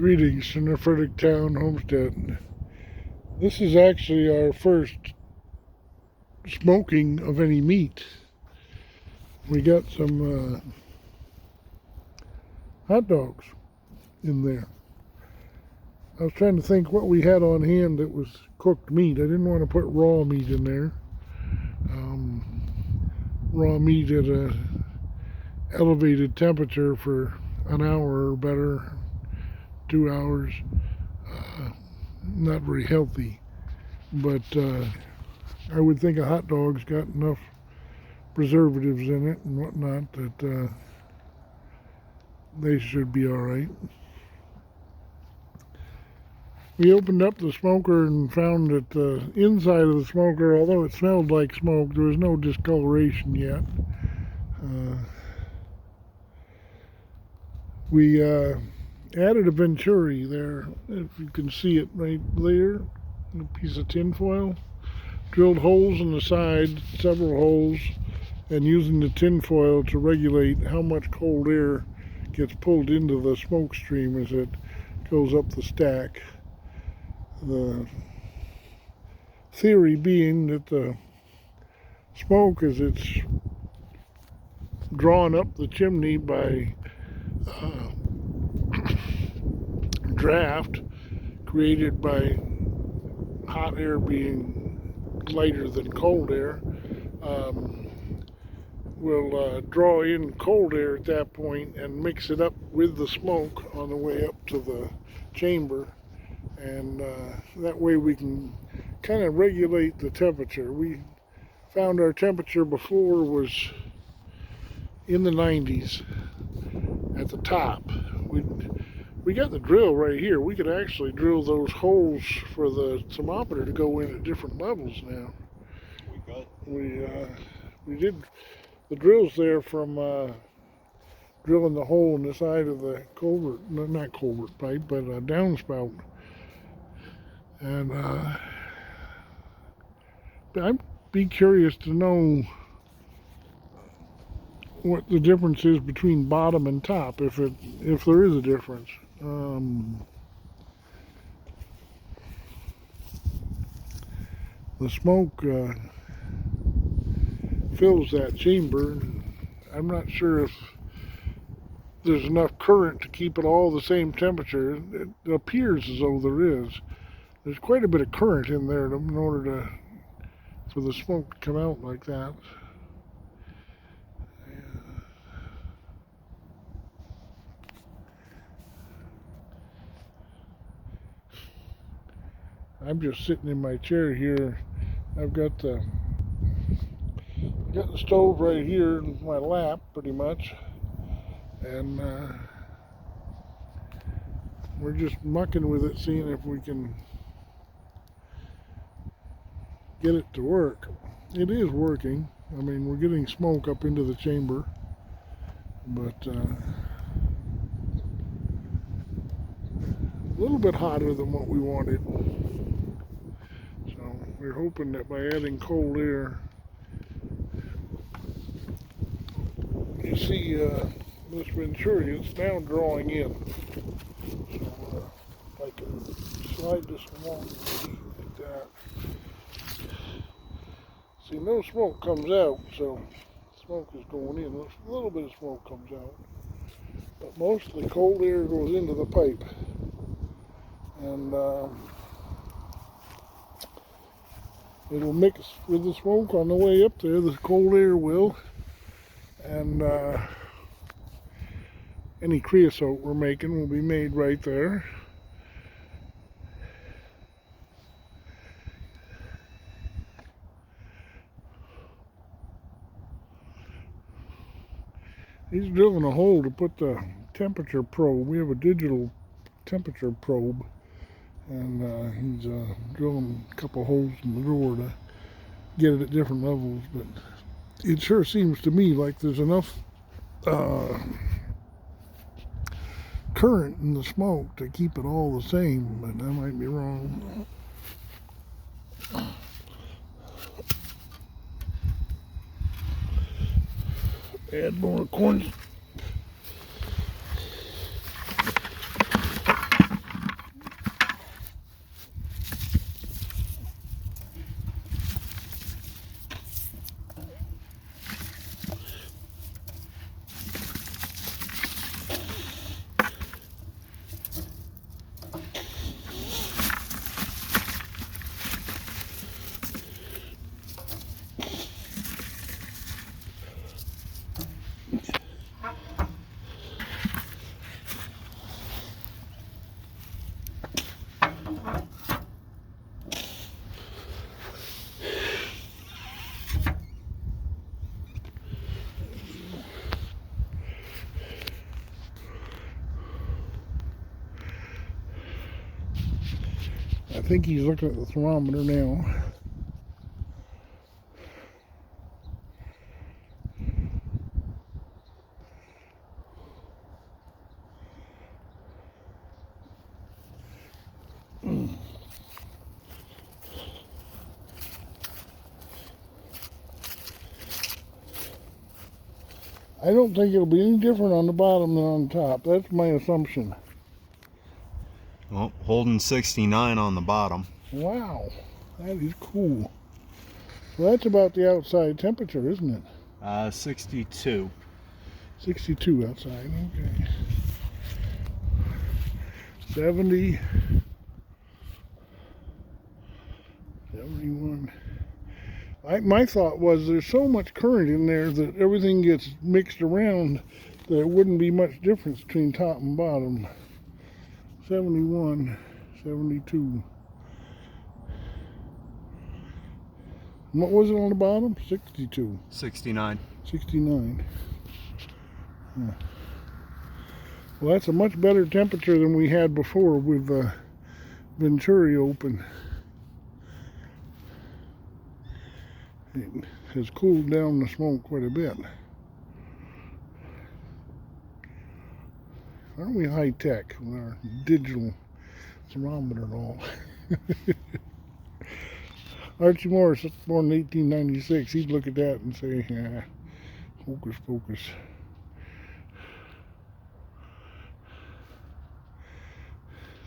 Greetings from the Fredericktown homestead. This is actually our first smoking of any meat. We got some hot dogs in there. I was trying to think what we had on hand that was cooked meat. I didn't want to put raw meat in there. Raw meat at a elevated temperature for an hour or better, 2 hours. Not very healthy, but I would think a hot dog's got enough preservatives in it and whatnot that they should be all right. We opened up the smoker and found that the inside of the smoker, although it smelled like smoke, there was no discoloration yet. We added a venturi there, if you can see it right there, a piece of tin foil. Drilled holes in the side, several holes, and using the tin foil to regulate how much cold air gets pulled into the smoke stream as it goes up the stack. The theory being that the smoke, as it's drawn up the chimney by draft created by hot air being lighter than cold air, will draw in cold air at that point and mix it up with the smoke on the way up to the chamber, and that way we can kind of regulate the temperature. We found our temperature before was in the 90s at the top. We got the drill right here. We could actually drill those holes for the thermometer to go in at different levels now. We did the drills there from drilling the hole in the side of the culvert, not culvert pipe, but a downspout. And I'd be curious to know what the difference is between bottom and top, if there is a difference. The smoke fills that chamber. I'm not sure if there's enough current to keep it all the same temperature. It appears as though there is. There's quite a bit of current in there in order for the smoke to come out like that. I'm just sitting in my chair here. I've got the stove right here in my lap, pretty much, and we're just mucking with it, seeing if we can get it to work. It is working. I mean, we're getting smoke up into the chamber, but a little bit hotter than what we wanted. So we're hoping that by adding cold air, you see this venturi, it's now drawing in. So if I can slide this along like that. See, no smoke comes out, so smoke is going in. A little bit of smoke comes out, but mostly cold air goes into the pipe, and it'll mix with the smoke on the way up there. The cold air will, and any creosote we're making will be made right there. He's drilling a hole to put the temperature probe. We have a digital temperature probe, and he's drilling a couple holes in the door to get it at different levels. But it sure seems to me like there's enough current in the smoke to keep it all the same, but I might be wrong. Add more corn. I think he's looking at the thermometer now. I don't think it'll be any different on the bottom than on top. That's my assumption. Well, holding 69 on the bottom. Wow, that is cool. So that's about the outside temperature, isn't it? 62. 62 outside, okay. 70, 71. My thought was there's so much current in there that everything gets mixed around that it wouldn't be much difference between top and bottom. 71, 72. What was it on the bottom? 62. 69. 69. Huh. Well, that's a much better temperature than we had before with Venturi open. It has cooled down the smoke quite a bit. Aren't we high tech with our digital thermometer and all? Archie Morris, born in 1896, he'd look at that and say, yeah, hocus pocus.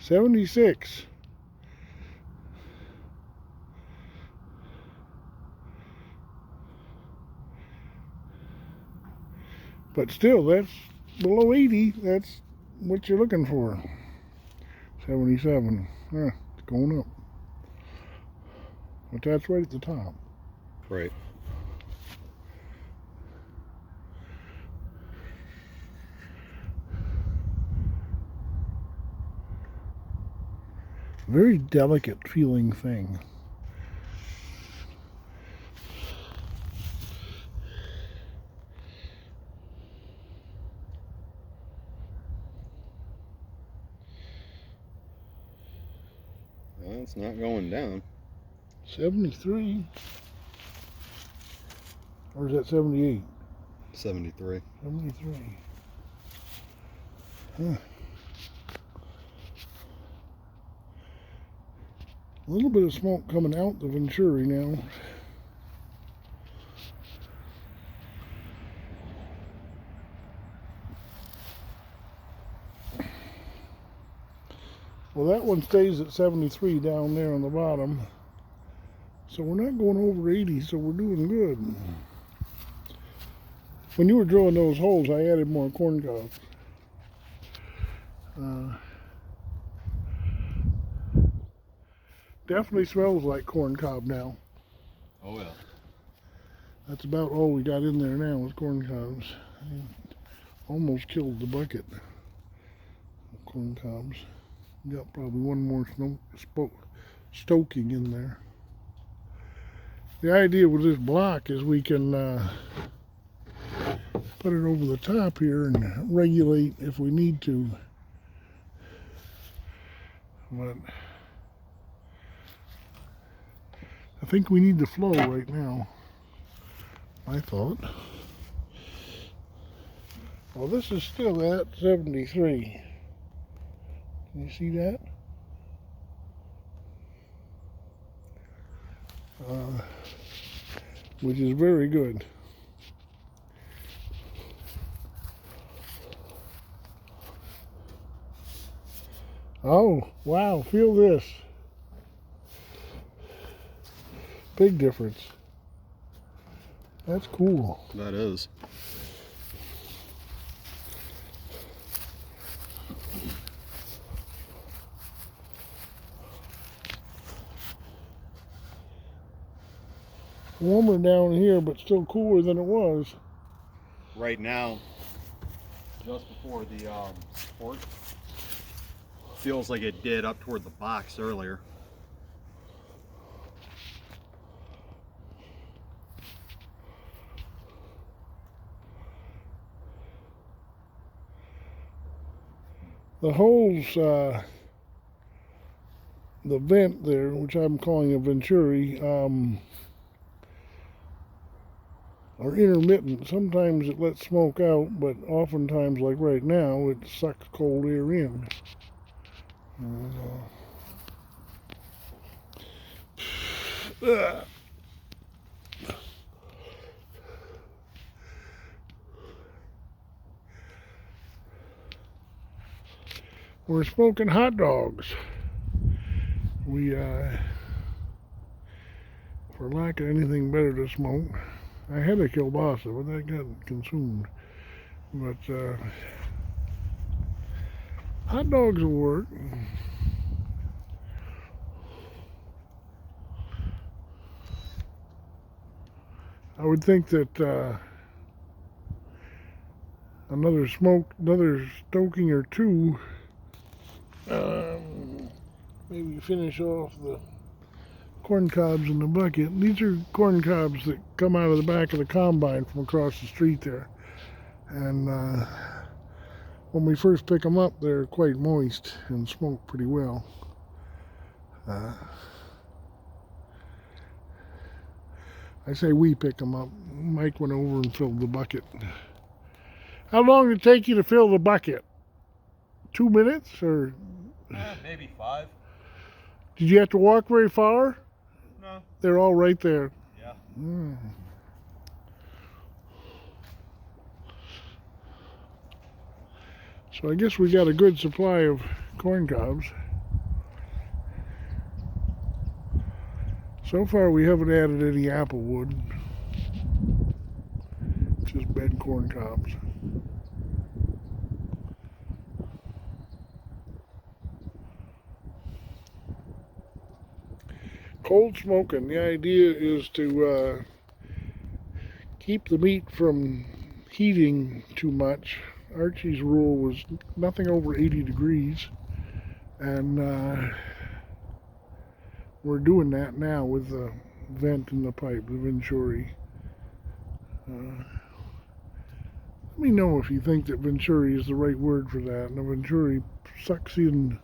'76. But still, that's below 80. That's what you're looking for. 77. Yeah, it's going up. But that's right at the top. Right. Very delicate feeling thing. Well, it's not going down. 73. Or is that 78? 73. 73. Huh. A little bit of smoke coming out the Venturi now. Well, that one stays at 73 down there on the bottom. So we're not going over 80, so we're doing good. When you were drilling those holes, I added more corn cobs. Definitely smells like corn cob now. Oh, yeah. That's about all we got in there now is corn cobs. Almost killed the bucket of corn cobs. Got probably one more stoking in there. The idea with this block is we can put it over the top here and regulate if we need to. But I think we need the flow right now, I thought. Well, this is still at 73. Can you see that? Which is very good. Oh, wow, feel this. Big difference. That's cool. That is. Warmer down here, but still cooler than it was. Right now, just before the port, feels like it did up toward the box earlier. The holes the vent there, which I'm calling a venturi, are intermittent. Sometimes it lets smoke out, but oftentimes, like right now, it sucks cold air in. We're smoking hot dogs. We, for lack of anything better to smoke, I had a kielbasa, but that got consumed. But hot dogs will work. I would think that another stoking or two, maybe finish off the corn cobs in the bucket. These are corn cobs that come out of the back of the combine from across the street there. And when we first pick them up, they're quite moist and smoke pretty well. I say we pick them up. Mike went over and filled the bucket. How long did it take you to fill the bucket? 2 minutes or? Maybe 5. Did you have to walk very far? No. They're all right there. Yeah. So I guess we got a good supply of corn cobs. So far we haven't added any apple wood. Just bed corn cobs. Cold smoking. The idea is to keep the meat from heating too much. Archie's rule was nothing over 80 degrees, and we're doing that now with the vent in the pipe, the venturi. Let me know if you think that venturi is the right word for that. And a venturi sucks in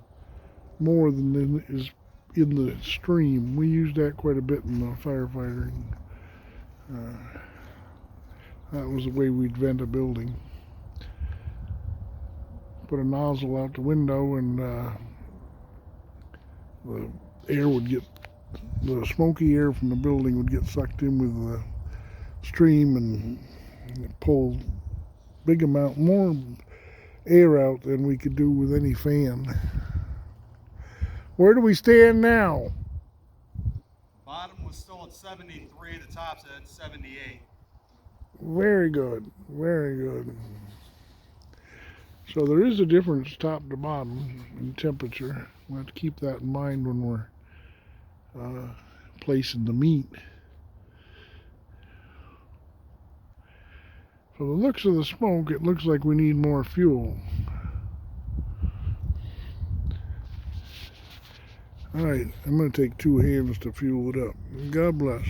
more than is in the stream. We use that quite a bit in the firefighter. That was the way we'd vent a building. Put a nozzle out the window, and the air would get, the smoky air from the building would get sucked in with the stream and pull big amount more air out than we could do with any fan. Where do we stand now? Bottom was still at 73, the top's at 78. Very good, very good. So there is a difference top to bottom in temperature. We'll have to keep that in mind when we're placing the meat. From the looks of the smoke, it looks like we need more fuel. All right, I'm going to take 2 hands to fuel it up. God bless.